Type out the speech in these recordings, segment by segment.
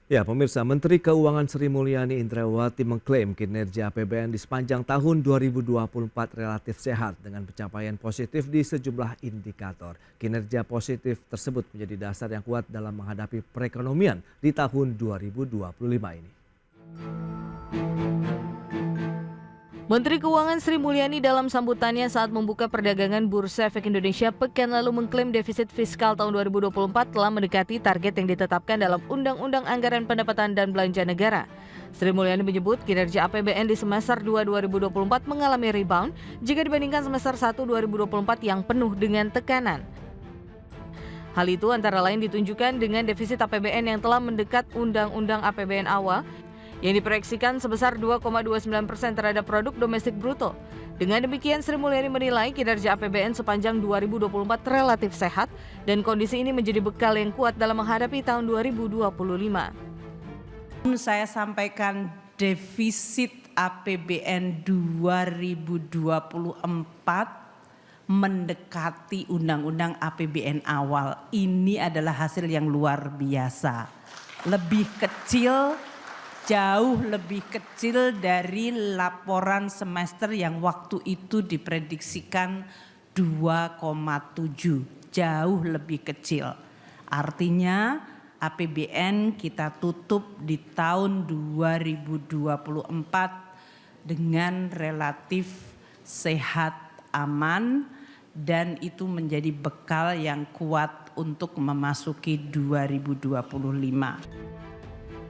Ya, pemirsa, Menteri Keuangan Sri Mulyani Indrawati mengklaim kinerja APBN di sepanjang tahun 2024 relatif sehat dengan pencapaian positif di sejumlah indikator. Kinerja positif tersebut menjadi dasar yang kuat dalam menghadapi perekonomian di tahun 2025 ini. Menteri Keuangan Sri Mulyani dalam sambutannya saat membuka perdagangan Bursa Efek Indonesia pekan lalu mengklaim defisit fiskal tahun 2024 telah mendekati target yang ditetapkan dalam Undang-Undang Anggaran Pendapatan dan Belanja Negara. Sri Mulyani menyebut kinerja APBN di semester 2 2024 mengalami rebound jika dibandingkan semester 1 2024 yang penuh dengan tekanan. Hal itu antara lain ditunjukkan dengan defisit APBN yang telah mendekat Undang-Undang APBN awal yang diproyeksikan sebesar 2,29% terhadap produk domestik bruto. Dengan demikian, Sri Mulyani menilai kinerja APBN sepanjang 2024 relatif sehat dan kondisi ini menjadi bekal yang kuat dalam menghadapi tahun 2025. Saya sampaikan defisit APBN 2024 mendekati Undang-Undang APBN awal. Ini adalah hasil yang luar biasa. Lebih kecil, jauh lebih kecil dari laporan semester yang waktu itu diprediksikan 2,7, jauh lebih kecil. Artinya APBN kita tutup di tahun 2024 dengan relatif sehat, aman, dan itu menjadi bekal yang kuat untuk memasuki 2025.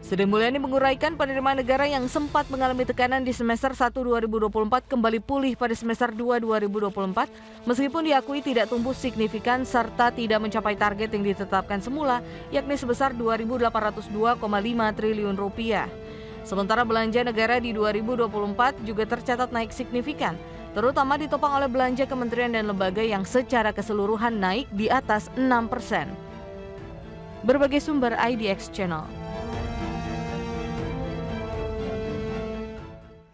Sri Mulyani menguraikan penerimaan negara yang sempat mengalami tekanan di semester 1 2024 kembali pulih pada semester 2 2024 meskipun diakui tidak tumbuh signifikan serta tidak mencapai target yang ditetapkan semula yakni sebesar 2.802,5 triliun rupiah. Sementara belanja negara di 2024 juga tercatat naik signifikan, terutama ditopang oleh belanja kementerian dan lembaga yang secara keseluruhan naik di atas 6%. Berbagai sumber IDX Channel.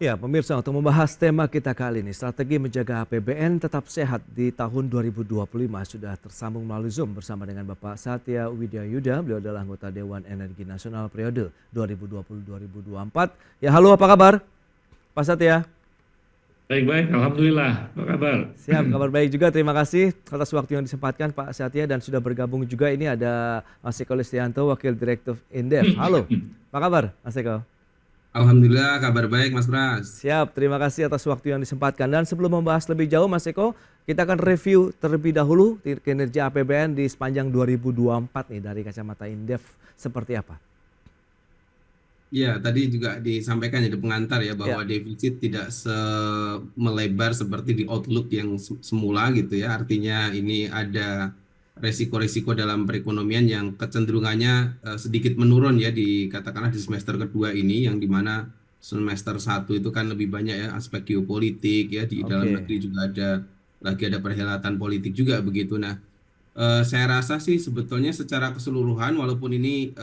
Ya, pemirsa, untuk membahas tema kita kali ini, strategi menjaga APBN tetap sehat di tahun 2025 sudah tersambung melalui Zoom bersama dengan Bapak Satya Widyayuda. Beliau adalah anggota Dewan Energi Nasional periode 2020-2024. Ya, halo, apa kabar Pak Satya? Baik-baik, Alhamdulillah. Apa kabar? Siap, kabar baik juga. Terima kasih atas waktu yang disempatkan Pak Satya dan sudah bergabung juga ini ada Mas Eko Listianto, Wakil Direktur Indef. Halo, apa kabar Mas Eko? Alhamdulillah kabar baik Mas Pras. Siap, terima kasih atas waktu yang disempatkan. Dan sebelum membahas lebih jauh Mas Eko, kita akan review terlebih dahulu kinerja APBN di sepanjang 2024 nih dari kacamata Indef seperti apa? Ya, tadi juga disampaikan di pengantar ya bahwa defisit tidak melebar seperti di outlook yang semula gitu ya. Artinya ini ada resiko-resiko dalam perekonomian yang kecenderungannya sedikit menurun ya katakanlah di semester kedua ini yang dimana semester 1 itu kan lebih banyak ya aspek geopolitik ya di dalam negeri juga lagi ada perhelatan politik juga begitu. Nah, saya rasa sih sebetulnya secara keseluruhan walaupun ini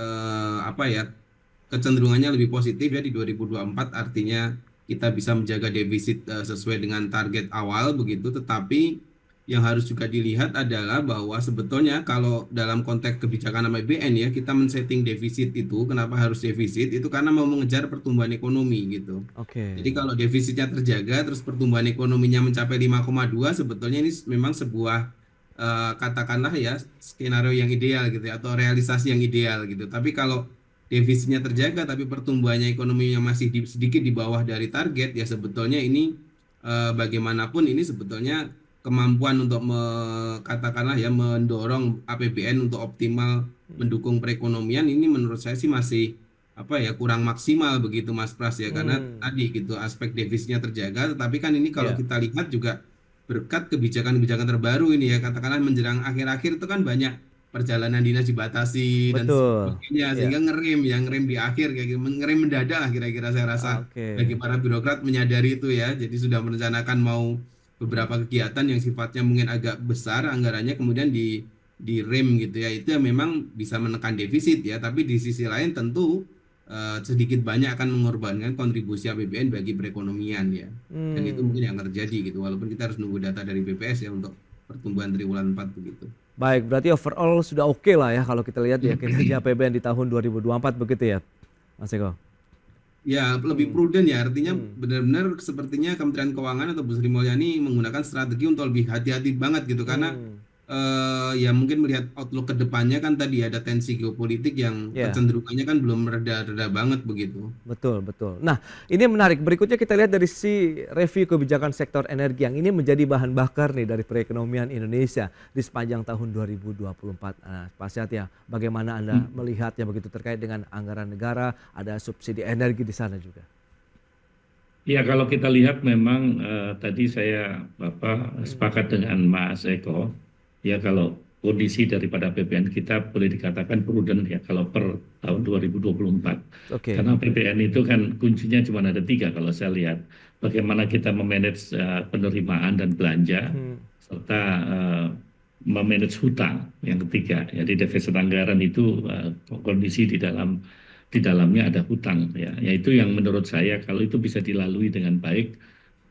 kecenderungannya lebih positif ya di 2024 artinya kita bisa menjaga defisit sesuai dengan target awal begitu, tetapi yang harus juga dilihat adalah bahwa sebetulnya kalau dalam konteks kebijakan APBN ya kita men-setting defisit itu kenapa harus defisit itu karena mau mengejar pertumbuhan ekonomi gitu. Jadi kalau defisitnya terjaga terus pertumbuhan ekonominya mencapai 5,2 sebetulnya ini memang sebuah katakanlah ya skenario yang ideal gitu ya, atau realisasi yang ideal gitu. Tapi kalau defisitnya terjaga tapi pertumbuhannya ekonominya masih sedikit di bawah dari target ya sebetulnya ini bagaimanapun ini sebetulnya kemampuan untuk katakanlah ya mendorong APBN untuk optimal mendukung perekonomian ini menurut saya sih masih kurang maksimal begitu Mas Pras ya karena tadi gitu aspek defisitnya terjaga tetapi kan ini kalau kita lihat juga berkat kebijakan-kebijakan terbaru ini ya katakanlah menjelang akhir-akhir itu kan banyak perjalanan dinas dibatasi dan sebagainya sehingga ngerem di akhir kayak gitu, ngerem mendadak lah kira-kira saya rasa bagi para birokrat menyadari itu ya jadi sudah merencanakan mau beberapa kegiatan yang sifatnya mungkin agak besar anggarannya kemudian di rem gitu ya itu yang memang bisa menekan defisit ya tapi di sisi lain tentu sedikit banyak akan mengorbankan kontribusi APBN bagi perekonomian ya dan itu mungkin yang terjadi gitu walaupun kita harus nunggu data dari BPS ya untuk pertumbuhan triwulan 4 begitu. Baik, berarti overall sudah oke lah ya kalau kita lihat ya kinerja APBN di tahun 2024 begitu ya, Mas Eko? Ya, lebih Hmm. prudent ya, artinya Hmm. benar-benar sepertinya Kementerian Keuangan atau Bu Sri Mulyani menggunakan strategi untuk lebih hati-hati banget gitu, karena Hmm. ya mungkin melihat outlook ke depannya kan tadi ada tensi geopolitik yang Ya. kecenderungannya kan belum reda-reda banget begitu. Betul, betul. Nah, ini menarik. Berikutnya kita lihat dari sisi review kebijakan sektor energi yang ini menjadi bahan bakar nih dari perekonomian Indonesia di sepanjang tahun 2024. Nah, Pak Sehat ya, bagaimana Anda melihatnya begitu terkait dengan anggaran negara, ada subsidi energi di sana juga. Ya, kalau kita lihat memang tadi saya sepakat dengan Mas Eko, ya kalau kondisi daripada APBN kita boleh dikatakan prudent ya kalau per tahun 2024. Oke. Karena APBN itu kan kuncinya cuma ada tiga kalau saya lihat. Bagaimana kita memanage penerimaan dan belanja, Hmm. serta memanage hutang yang ketiga. Jadi defisit anggaran itu kondisi di dalamnya ada hutang ya. Yaitu yang menurut saya kalau itu bisa dilalui dengan baik,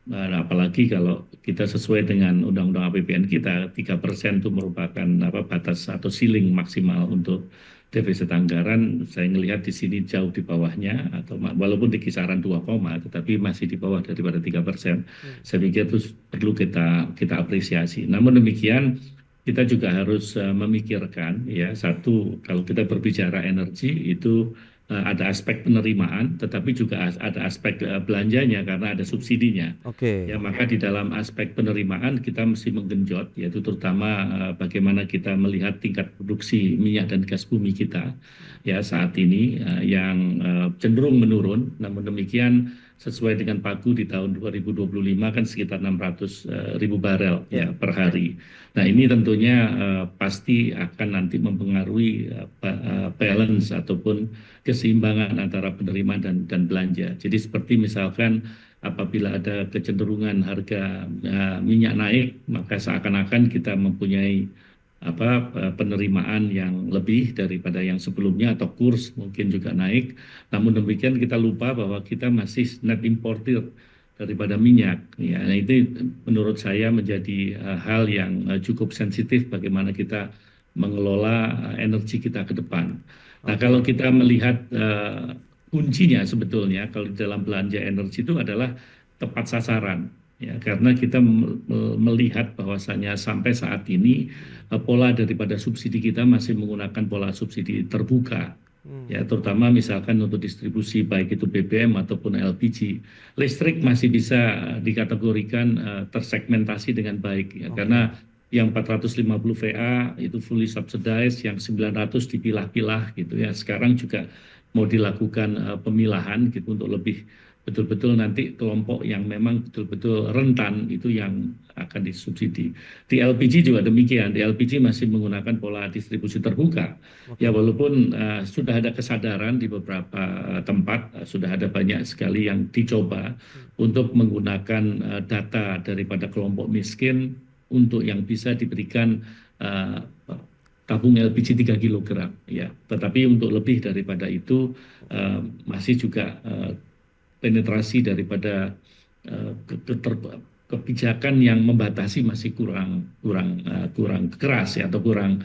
apalagi kalau kita sesuai dengan undang-undang APBN kita 3% itu merupakan batas atau ceiling maksimal untuk defisit anggaran. Saya melihat di sini jauh di bawahnya atau walaupun di kisaran 2, tetapi masih di bawah daripada 3%. Saya pikir itu perlu kita apresiasi. Namun demikian kita juga harus memikirkan ya, satu, kalau kita berbicara energi itu ada aspek penerimaan, tetapi juga ada aspek belanjanya karena ada subsidinya. Oke. Ya, maka di dalam aspek penerimaan kita mesti menggenjot, yaitu terutama bagaimana kita melihat tingkat produksi minyak dan gas bumi kita ya saat ini yang cenderung menurun. Namun demikian sesuai dengan pagu di tahun 2025 kan sekitar 600.000 barel ya per hari. Nah, ini tentunya pasti akan nanti mempengaruhi balance ataupun keseimbangan antara penerimaan dan belanja. Jadi seperti misalkan apabila ada kecenderungan harga minyak naik, maka seakan-akan kita mempunyai penerimaan yang lebih daripada yang sebelumnya atau kurs mungkin juga naik. Namun demikian kita lupa bahwa kita masih net importer daripada minyak. Ya, nah itu menurut saya menjadi hal yang cukup sensitif bagaimana kita mengelola energi kita ke depan. Nah, Oke. kalau kita melihat kuncinya sebetulnya kalau di dalam belanja energi itu adalah tepat sasaran. Ya, karena kita melihat bahwasanya sampai saat ini pola daripada subsidi kita masih menggunakan pola subsidi terbuka. Ya, terutama misalkan untuk distribusi baik itu BBM ataupun LPG. Listrik masih bisa dikategorikan tersegmentasi dengan baik ya, karena yang 450 VA itu fully subsidized, yang 900 dipilah-pilah gitu ya. Sekarang juga mau dilakukan pemilahan gitu untuk lebih betul-betul nanti kelompok yang memang betul-betul rentan itu yang akan disubsidi. Di LPG juga demikian, di LPG masih menggunakan pola distribusi terbuka. Ya, walaupun sudah ada kesadaran di beberapa tempat, sudah ada banyak sekali yang dicoba untuk menggunakan data daripada kelompok miskin untuk yang bisa diberikan tabung LPG 3 kg. Ya. Tetapi untuk lebih daripada itu masih juga penetrasi daripada kebijakan yang membatasi masih kurang keras ya, atau kurang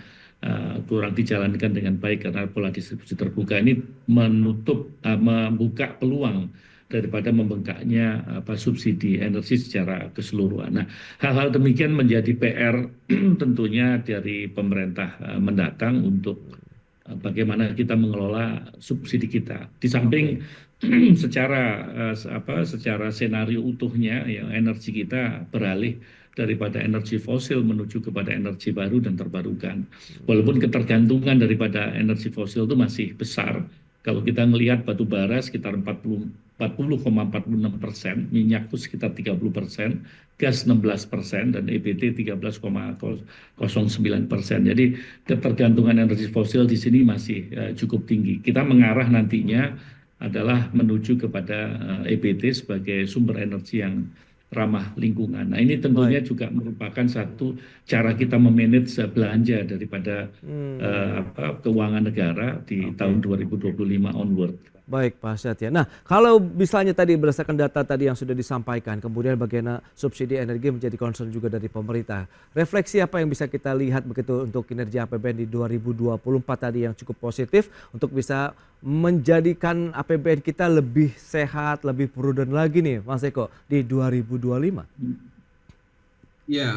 dijalankan dengan baik karena pola distribusi terbuka ini membuka peluang daripada membengkaknya subsidi energi secara keseluruhan. Nah, hal-hal demikian menjadi PR tentunya dari pemerintah mendatang untuk bagaimana kita mengelola subsidi kita. Di samping secara senario utuhnya ya, energi kita beralih daripada energi fosil menuju kepada energi baru dan terbarukan. Walaupun ketergantungan daripada energi fosil itu masih besar. Kalau kita melihat batu bara sekitar 40,46%, minyak itu sekitar 30%, gas 16%, dan EBT 13,09%. Jadi ketergantungan energi fosil di sini masih cukup tinggi. Kita mengarah nantinya adalah menuju kepada EBT sebagai sumber energi yang ramah lingkungan. Nah, ini tentunya juga merupakan satu cara kita memanage belanja daripada keuangan negara di tahun 2025 onward. Baik Pak Satya. Nah, kalau misalnya tadi berdasarkan data tadi yang sudah disampaikan, kemudian bagaimana subsidi energi menjadi concern juga dari pemerintah. Refleksi apa yang bisa kita lihat begitu untuk kinerja APBN di 2024 tadi yang cukup positif untuk bisa menjadikan APBN kita lebih sehat, lebih prudent lagi nih Mas Eko di 2025? Ya,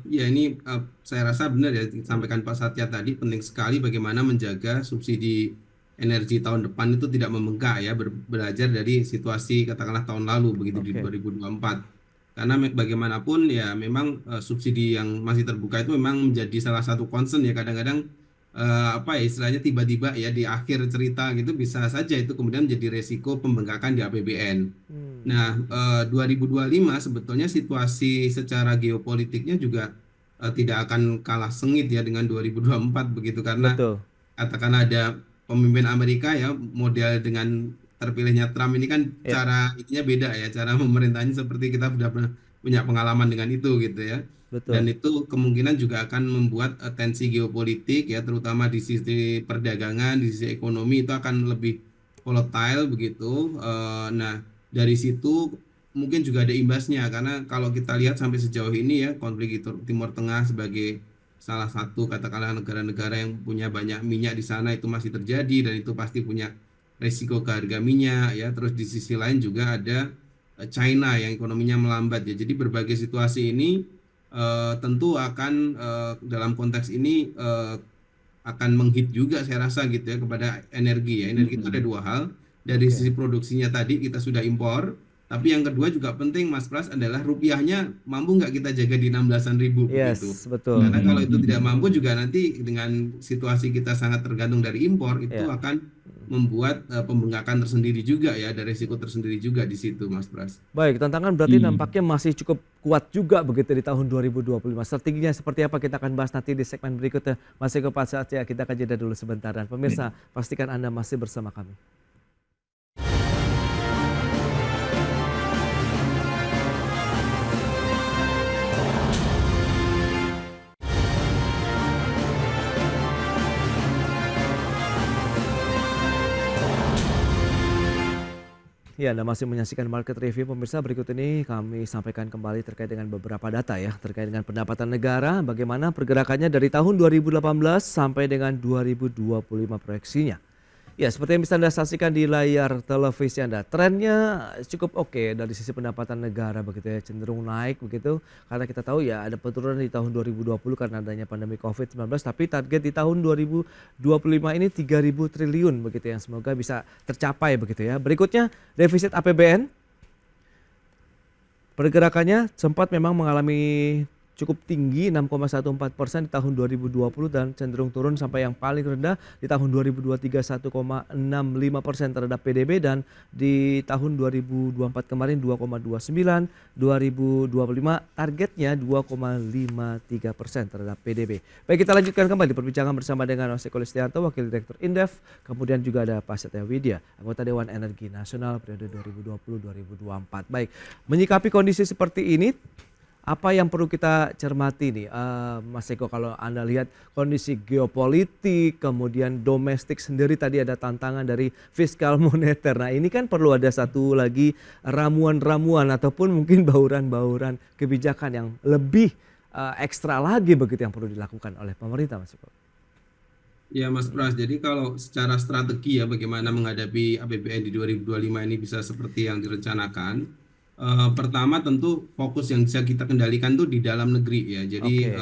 ya ini saya rasa benar ya disampaikan Pak Satya tadi, penting sekali bagaimana menjaga subsidi energi tahun depan itu tidak membengkak ya, belajar dari situasi katakanlah tahun lalu begitu di Oke, 2024. Karena bagaimanapun ya memang subsidi yang masih terbuka itu memang menjadi salah satu concern ya, kadang-kadang apa ya istilahnya tiba-tiba ya di akhir cerita gitu bisa saja itu kemudian menjadi resiko pembengkakan di APBN. Nah, 2025 sebetulnya situasi secara geopolitiknya juga tidak akan kalah sengit ya dengan 2024 begitu, karena betul. katakan ada pemimpin Amerika ya model dengan terpilihnya Trump ini kan Ya, cara ininya beda ya, cara memerintahnya seperti kita sudah pernah punya pengalaman dengan itu gitu ya. Dan betul. itu kemungkinan juga akan membuat tensi geopolitik ya terutama di sisi perdagangan, di sisi ekonomi itu akan lebih volatile begitu. Nah, dari situ mungkin juga ada imbasnya karena kalau kita lihat sampai sejauh ini ya konflik itu Timur Tengah sebagai salah satu katakanlah negara-negara yang punya banyak minyak di sana itu masih terjadi dan itu pasti punya resiko ke harga minyak ya. Terus di sisi lain juga ada China yang ekonominya melambat ya. Jadi berbagai situasi ini tentu akan dalam konteks ini akan menghit juga saya rasa gitu ya kepada energi ya. Energi itu ada dua hal. Dari Oke. sisi produksinya tadi kita sudah impor, tapi yang kedua juga penting Mas Pras adalah rupiahnya mampu nggak kita jaga di 16-an ribu begitu. Yes, betul. Karena kalau itu tidak mampu juga nanti dengan situasi kita sangat tergantung dari impor itu Ya. akan membuat pembengkakan tersendiri juga ya, ada resiko tersendiri juga di situ Mas Pras. Baik, tantangan berarti nampaknya masih cukup kuat juga begitu di tahun 2025. Strateginya seperti apa kita akan bahas nanti di segmen berikutnya. Mas Eko Pak Satya, kita akan jeda dulu sebentar. Dan pemirsa, pastikan Anda masih bersama kami. Ya, Anda masih menyaksikan Market Review. Pemirsa, berikut ini kami sampaikan kembali terkait dengan beberapa data ya, terkait dengan pendapatan negara, bagaimana pergerakannya dari tahun 2018 sampai dengan 2025 proyeksinya. Ya, seperti yang bisa Anda saksikan di layar televisi Anda, trennya cukup oke dari sisi pendapatan negara begitu ya, cenderung naik begitu. Karena kita tahu ya ada penurunan di tahun 2020 karena adanya pandemi COVID-19, tapi target di tahun 2025 ini 3.000 triliun begitu yang semoga bisa tercapai begitu ya. Berikutnya defisit APBN. Pergerakannya sempat memang mengalami cukup tinggi 6,14% di tahun 2020 dan cenderung turun sampai yang paling rendah di tahun 2023 1,65% terhadap PDB dan di tahun 2024 kemarin 2,29, 2025 targetnya 2,53% terhadap PDB. Baik, kita lanjutkan kembali perbincangan bersama dengan Mas Eko Listianto, Wakil Direktur Indef, kemudian juga ada Pak Satya Widya, anggota Dewan Energi Nasional periode 2020-2024. Baik, menyikapi kondisi seperti ini, apa yang perlu kita cermati nih Mas Eko, kalau Anda lihat kondisi geopolitik, kemudian domestik sendiri tadi ada tantangan dari fiskal moneter. Nah ini kan perlu ada satu lagi ramuan-ramuan ataupun mungkin bauran-bauran kebijakan yang lebih ekstra lagi begitu yang perlu dilakukan oleh pemerintah Mas Eko. Ya Mas Pras, jadi kalau secara strategi ya bagaimana menghadapi APBN di 2025 ini bisa seperti yang direncanakan. Pertama tentu fokus yang bisa kita kendalikan tuh di dalam negeri ya. Jadi Oke.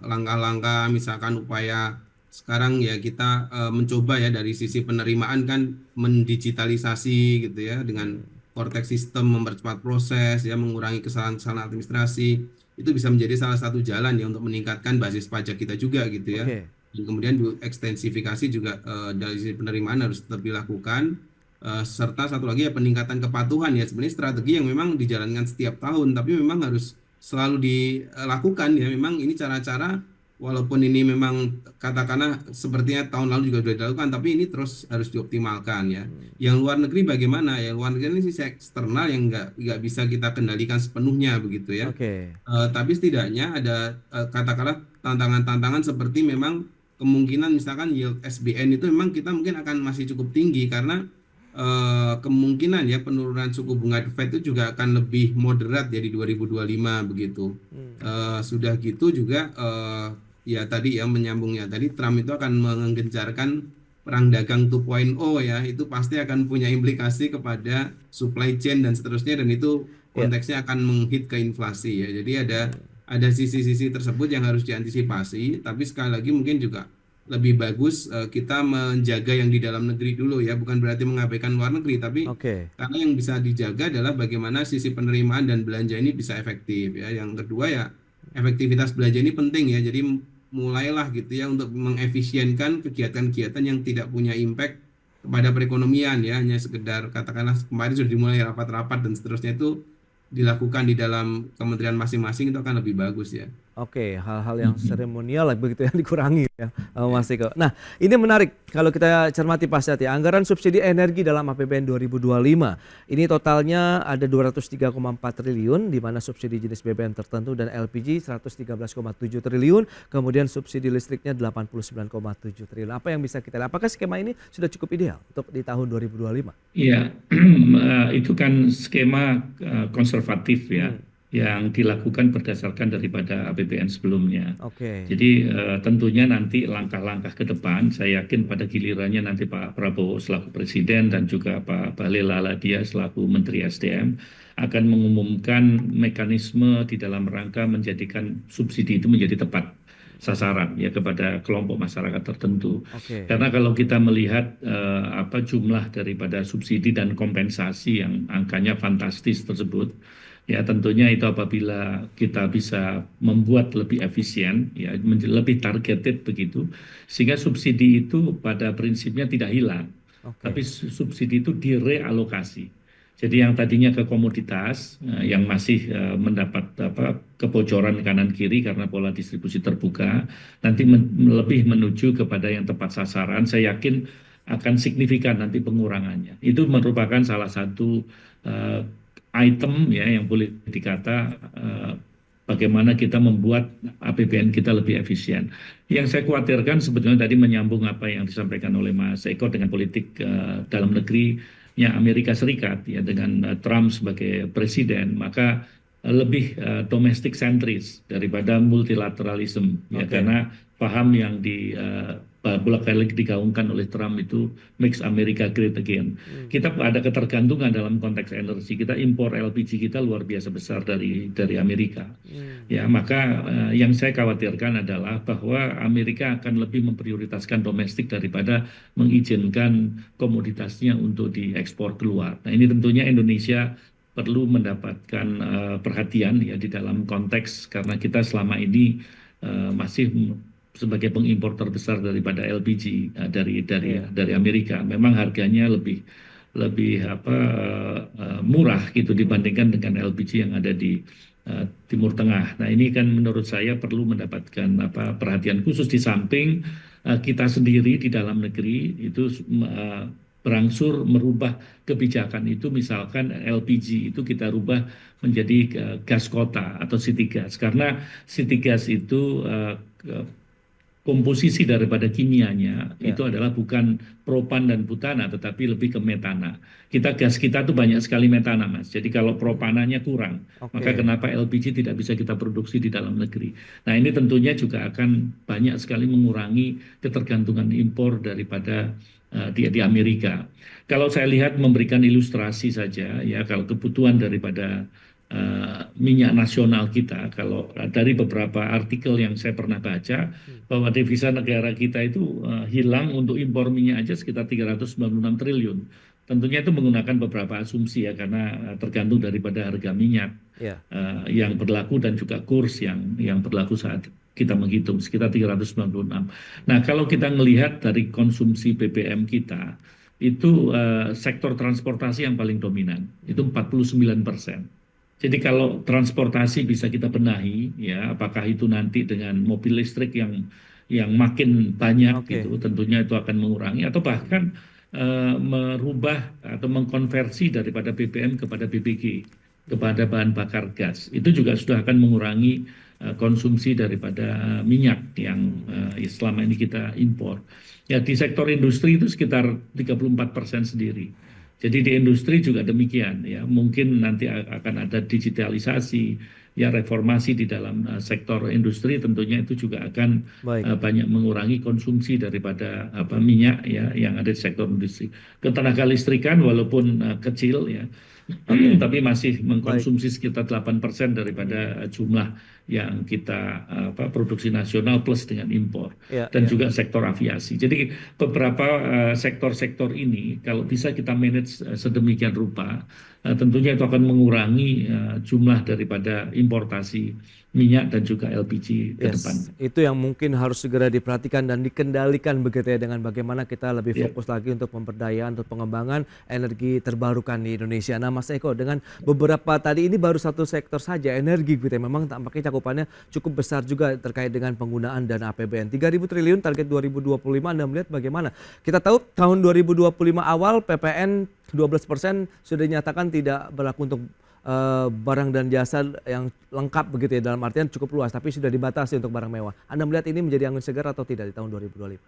langkah-langkah misalkan upaya sekarang ya kita mencoba ya dari sisi penerimaan kan mendigitalisasi gitu ya dengan Cortex System mempercepat proses ya mengurangi kesalahan-kesalahan administrasi. Itu bisa menjadi salah satu jalan ya untuk meningkatkan basis pajak kita juga gitu ya. Oke. Dan kemudian ekstensifikasi juga dari sisi penerimaan harus tetap dilakukan. Serta satu lagi ya peningkatan kepatuhan ya, sebenarnya strategi yang memang dijalankan setiap tahun tapi memang harus selalu dilakukan ya. Memang ini cara-cara walaupun ini memang katakanlah sepertinya tahun lalu juga sudah dilakukan tapi ini terus harus dioptimalkan ya. Yang luar negeri bagaimana? Yang luar negeri ini sisi eksternal yang nggak bisa kita kendalikan sepenuhnya begitu ya. Oke. Tapi setidaknya ada katakanlah tantangan-tantangan seperti memang kemungkinan misalkan yield SBN itu memang kita mungkin akan masih cukup tinggi karena kemungkinan ya penurunan suku bunga The Fed itu juga akan lebih moderat ya di 2025 begitu. Sudah gitu juga ya tadi ya menyambungnya tadi Trump itu akan menggencarkan perang dagang 2.0 ya, itu pasti akan punya implikasi kepada supply chain dan seterusnya, dan itu Ya, konteksnya akan menghit ke inflasi ya. Jadi ada sisi-sisi tersebut yang harus diantisipasi, tapi sekali lagi mungkin juga lebih bagus kita menjaga yang di dalam negeri dulu ya, bukan berarti mengabaikan luar negeri, tapi oke. karena yang bisa dijaga adalah bagaimana sisi penerimaan dan belanja ini bisa efektif ya. Yang kedua ya efektivitas belanja ini penting ya. Jadi mulailah gitu ya untuk mengefisienkan kegiatan-kegiatan yang tidak punya impact kepada perekonomian ya, hanya sekedar katakanlah kemarin sudah dimulai rapat-rapat dan seterusnya, itu dilakukan di dalam kementerian masing-masing itu akan lebih bagus ya. Oke, hal-hal yang Mhm. seremonial lah begitu yang dikurangi ya, Ya. Mas Eko. Nah, ini menarik kalau kita cermati Pak Sehat ya. Anggaran subsidi energi dalam APBN 2025 ini totalnya ada 203,4 triliun, di mana subsidi jenis BBM tertentu dan LPG 113,7 triliun, kemudian subsidi listriknya 89,7 triliun. Apa yang bisa kita lihat? Apakah skema ini sudah cukup ideal untuk di tahun 2025? Iya, itu kan skema konservatif ya, Hmm, yang dilakukan berdasarkan daripada APBN sebelumnya. oke. Jadi tentunya nanti langkah-langkah ke depan, saya yakin pada gilirannya nanti Pak Prabowo selaku Presiden dan juga Pak Bahlil Lahadalia selaku Menteri SDM akan mengumumkan mekanisme di dalam rangka menjadikan subsidi itu menjadi tepat sasaran ya kepada kelompok masyarakat tertentu. Oke. Karena kalau kita melihat apa jumlah daripada subsidi dan kompensasi yang angkanya fantastis tersebut, ya tentunya itu apabila kita bisa membuat lebih efisien, ya lebih targeted begitu, sehingga subsidi itu pada prinsipnya tidak hilang, Oke. tapi subsidi itu direalokasi. Jadi yang tadinya ke komoditas yang masih mendapat apa kebocoran kanan kiri karena pola distribusi terbuka, nanti lebih menuju kepada yang tepat sasaran. Saya yakin akan signifikan nanti pengurangannya. Itu merupakan salah satu uh, item ya yang boleh dikata bagaimana kita membuat APBN kita lebih efisien. Yang saya khawatirkan sebetulnya tadi menyambung apa yang disampaikan oleh Mas Eko dengan politik dalam negerinya Amerika Serikat ya dengan Trump sebagai presiden, maka lebih domestic centris daripada multilateralism ya Oke. karena paham yang bolak-balik digaungkan oleh Trump itu Make America Great Again. Kita ada ketergantungan dalam konteks energi. Kita impor LPG kita luar biasa besar dari Amerika. Ya, maka yang saya khawatirkan adalah bahwa Amerika akan lebih memprioritaskan domestik daripada mengizinkan komoditasnya untuk diekspor keluar. Nah, ini tentunya Indonesia perlu mendapatkan perhatian ya di dalam konteks karena kita selama ini masih sebagai pengimpor terbesar daripada LPG Iya. dari Amerika. Memang harganya lebih murah gitu dibandingkan dengan LPG yang ada di Timur Tengah. Nah, ini kan menurut saya perlu mendapatkan perhatian khusus di samping kita sendiri di dalam negeri itu berangsur merubah kebijakan itu, misalkan LPG itu kita rubah menjadi gas kota atau city gas karena city gas itu komposisi daripada kimianya Ya. itu adalah bukan propan dan butana tetapi lebih ke metana. Gas kita tuh banyak sekali metana, Mas. Jadi kalau propananya kurang, maka Oke. kenapa LPG tidak bisa kita produksi di dalam negeri. Nah, ini tentunya juga akan banyak sekali mengurangi ketergantungan impor daripada di Amerika. Kalau saya lihat memberikan ilustrasi saja ya kalau kebutuhan daripada minyak nasional kita, kalau dari beberapa artikel yang saya pernah baca, bahwa devisa negara kita itu hilang untuk impor minyak aja sekitar 396 triliun. Tentunya itu menggunakan beberapa asumsi ya, karena tergantung daripada harga minyak Ya. yang berlaku dan juga kurs yang berlaku saat kita menghitung, sekitar 396. Nah, kalau kita melihat dari konsumsi BBM kita, itu sektor transportasi yang paling dominan, itu 49%. Jadi kalau transportasi bisa kita benahi, ya apakah itu nanti dengan mobil listrik yang makin banyak Oke. gitu, tentunya itu akan mengurangi atau bahkan merubah atau mengkonversi daripada BBM kepada BBG, kepada bahan bakar gas. Itu juga sudah akan mengurangi konsumsi daripada minyak yang selama ini kita impor. Ya di sektor industri itu sekitar 34% sendiri. Jadi di industri juga demikian ya. Mungkin nanti akan ada digitalisasi, ya reformasi di dalam sektor industri tentunya itu juga akan Baik. banyak mengurangi konsumsi daripada minyak ya yang ada di sektor industri. Ketenaga listrikan walaupun kecil ya, tapi masih mengkonsumsi sekitar 8% daripada jumlah yang kita produksi nasional plus dengan impor. Dan juga sektor aviasi. Jadi beberapa sektor-sektor ini kalau bisa kita manage sedemikian rupa, tentunya itu akan mengurangi jumlah daripada importasi minyak dan juga LPG ke depan. Itu yang mungkin harus segera diperhatikan dan dikendalikan begitu ya, dengan bagaimana kita lebih fokus lagi untuk pemberdayaan, untuk pengembangan energi terbarukan di Indonesia. Nah Mas Eko, dengan beberapa tadi ini baru satu sektor saja energi gitu ya, memang tampaknya cakupannya cukup besar juga terkait dengan penggunaan dana APBN. 3.000 triliun target 2025, Anda melihat bagaimana? Kita tahu tahun 2025 awal PPN 12% sudah dinyatakan tidak berlaku untuk barang dan jasa yang lengkap begitu ya, dalam artian cukup luas, tapi sudah dibatasi untuk barang mewah. Anda melihat ini menjadi angin segar atau tidak di tahun 2025?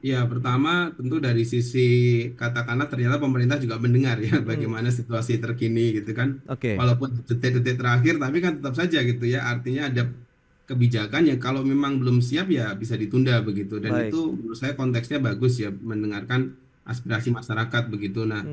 Ya, pertama tentu dari sisi katakanlah ternyata pemerintah juga mendengar ya bagaimana situasi terkini gitu kan. Walaupun detik-detik terakhir tapi kan tetap saja gitu ya, artinya ada kebijakan yang kalau memang belum siap ya bisa ditunda begitu, dan itu menurut saya konteksnya bagus ya, mendengarkan aspirasi masyarakat begitu. Nah,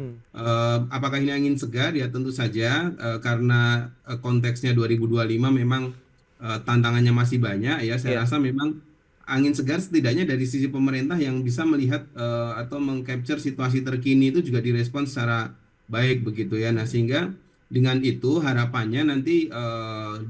apakah ini angin segar? Ya tentu saja, karena konteksnya 2025 memang tantangannya masih banyak ya. Saya rasa memang angin segar setidaknya dari sisi pemerintah yang bisa melihat atau mengcapture situasi terkini itu juga direspon secara baik begitu ya. Nah, sehingga dengan itu harapannya nanti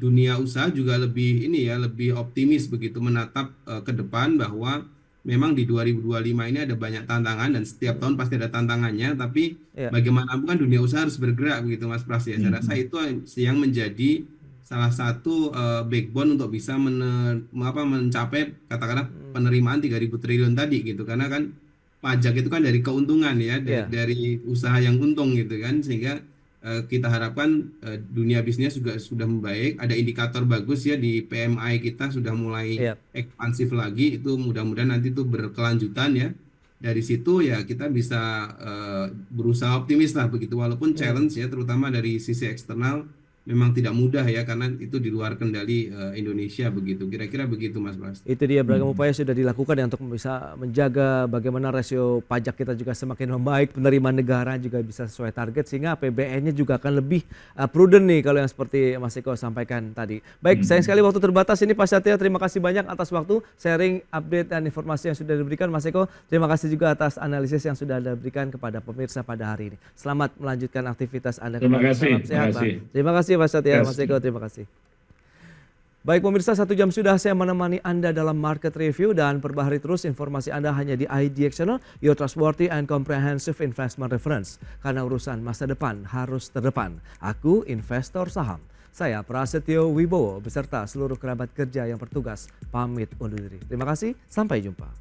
dunia usaha juga lebih lebih optimis begitu menatap ke depan, bahwa memang di 2025 ini ada banyak tantangan dan setiap tahun pasti ada tantangannya, tapi bagaimanapun kan dunia usaha harus bergerak begitu Mas Pras ya. Saya rasa itu yang menjadi salah satu backbone untuk bisa mencapai katakanlah penerimaan 3.000 triliun tadi gitu, karena kan pajak itu kan dari keuntungan ya, dari usaha yang untung gitu kan, sehingga kita harapkan dunia bisnis juga sudah membaik, ada indikator bagus ya di PMI kita sudah mulai ekspansif lagi, itu mudah-mudahan nanti itu berkelanjutan ya. Dari situ ya kita bisa berusaha optimis lah begitu, walaupun challenge ya terutama dari sisi eksternal memang tidak mudah ya, karena itu di luar kendali Indonesia begitu. Kira-kira begitu Mas Bas. Itu dia, beragam upaya sudah dilakukan ya untuk bisa menjaga bagaimana rasio pajak kita juga semakin membaik, penerimaan negara juga bisa sesuai target, sehingga APBN-nya juga akan lebih prudent nih kalau yang seperti Mas Eko sampaikan tadi. Baik, sayang sekali waktu terbatas ini Pak Satya, terima kasih banyak atas waktu sharing, update dan informasi yang sudah diberikan. Mas Eko, terima kasih juga atas analisis yang sudah Anda berikan kepada pemirsa pada hari ini. Selamat melanjutkan aktivitas Anda. Terima kasih. Salam sehat, Pak. Terima kasih Pak Satya, Mas Eko, terima kasih. Baik pemirsa, 1 jam sudah saya menemani Anda dalam market review, dan perbaharui terus informasi Anda hanya di IDX Channel, your trustworthy and comprehensive investment reference. Karena urusan masa depan harus terdepan. Aku investor saham. Saya Prasetyo Wibowo beserta seluruh kerabat kerja yang bertugas pamit undur diri. Terima kasih, sampai jumpa.